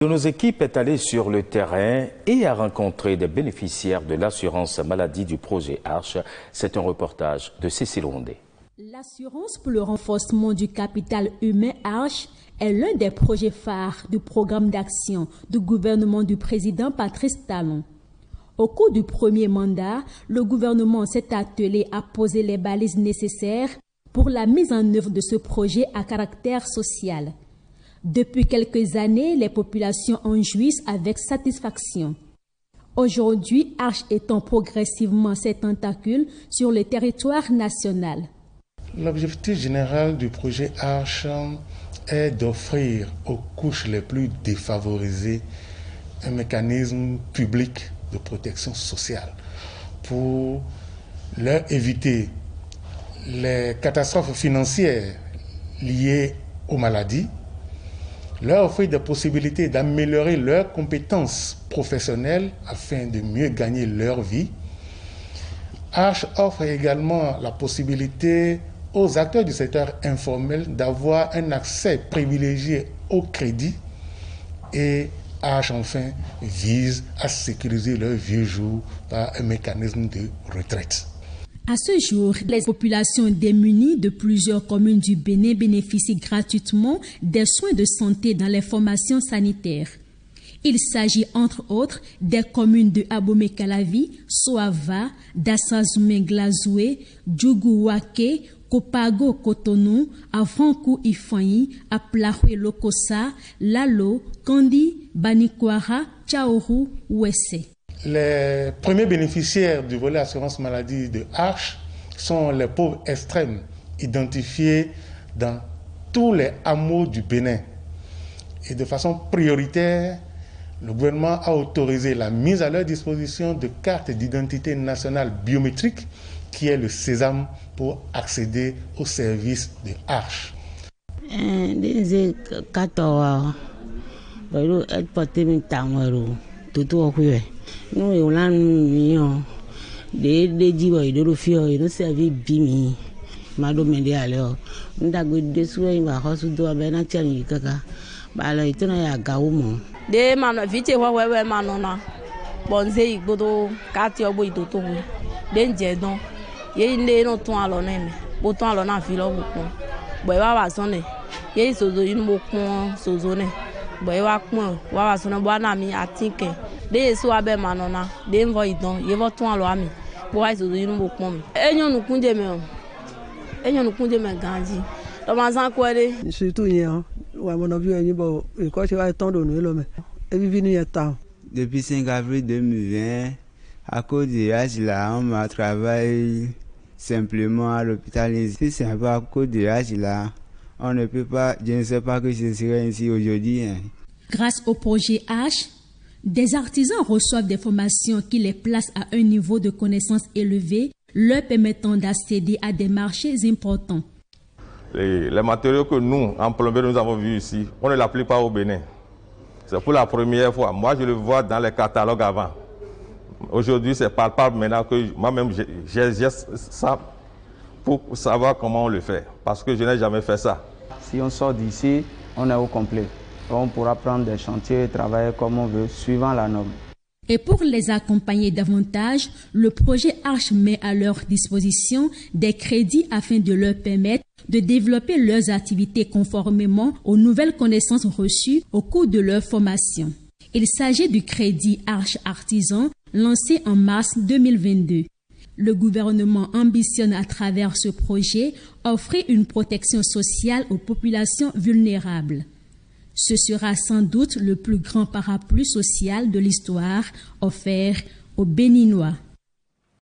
Nos équipes est allée sur le terrain et a rencontré des bénéficiaires de l'assurance maladie du projet Arche. C'est un reportage de Cécile Rondé. L'assurance pour le renforcement du capital humain Arche est l'un des projets phares du programme d'action du gouvernement du président Patrice Talon. Au cours du premier mandat, le gouvernement s'est attelé à poser les balises nécessaires pour la mise en œuvre de ce projet à caractère social. Depuis quelques années, les populations en jouissent avec satisfaction. Aujourd'hui, Arche étend progressivement ses tentacules sur le territoire national. L'objectif général du projet Arche est d'offrir aux couches les plus défavorisées un mécanisme public de protection sociale pour leur éviter les catastrophes financières liées aux maladies, leur offrir des possibilités d'améliorer leurs compétences professionnelles afin de mieux gagner leur vie. Arche offre également la possibilité aux acteurs du secteur informel d'avoir un accès privilégié au crédit et Arche enfin vise à sécuriser leurs vieux jours par un mécanisme de retraite. À ce jour, les populations démunies de plusieurs communes du Bénin bénéficient gratuitement des soins de santé dans les formations sanitaires. Il s'agit entre autres des communes de Abomey-Calavi, Soava, Dassazoumen-Glazoué, Djougouake, Kopago Cotonou, Avrankou-Ifanyi, Aplahoué-Lokossa, Lalo, Kandi, Banikwara, Tchaourou, Ouessé. Les premiers bénéficiaires du volet assurance maladie de Arche sont les pauvres extrêmes identifiés dans tous les hameaux du Bénin. Et de façon prioritaire, le gouvernement a autorisé la mise à leur disposition de cartes d'identité nationale biométrique qui est le sésame pour accéder aux services de Arche. Nous avons des divers de refus et de servir bimi. Madame alors, nous avons des soins à reçu de la Kaka. Bala est un gaumon. Des manovite, ouais, manona. Bonzei, Bodo, Katia, Boito, Denjedon. Yé né non ton à l'honneur, autant à l'honneur filo beaucoup. Boya sonné. Yé sozo une mokon, sozone. Boya quoi, wa sonné boanami à tinke. Des so abe manona, des voidons, ye voton à l'ami. Boya sozo une mokon. Enyon nous kunde me. Enyon nous kunde me gandi. Tomazan quoi de. Surtout hier, ouais mon avis est bon. Et quoi tu vas attendre nous l'homme. Et vivre y temps. Depuis 5 avril 2020, à cause de l'âge là, on m'a travaillé simplement à l'hôpital. Si c'est un peu à cause de l'âge là, on ne peut pas, je ne sais pas que je serai ici aujourd'hui. Grâce au projet H, des artisans reçoivent des formations qui les placent à un niveau de connaissance élevé, leur permettant d'accéder à des marchés importants. Les matériaux que nous, en plomberie, nous avons vus ici, on ne l'applique pas au Bénin. C'est pour la première fois. Moi, je le vois dans les catalogues avant. Aujourd'hui, c'est palpable maintenant que moi-même, j'ai ça pour savoir comment on le fait. Parce que je n'ai jamais fait ça. Si on sort d'ici, on est au complet. On pourra prendre des chantiers et travailler comme on veut, suivant la norme. Et pour les accompagner davantage, le projet Arche met à leur disposition des crédits afin de leur permettre de développer leurs activités conformément aux nouvelles connaissances reçues au cours de leur formation. Il s'agit du crédit Arche Artisan lancé en mars 2022. Le gouvernement ambitionne à travers ce projet offrir une protection sociale aux populations vulnérables. Ce sera sans doute le plus grand parapluie social de l'histoire offert aux Béninois.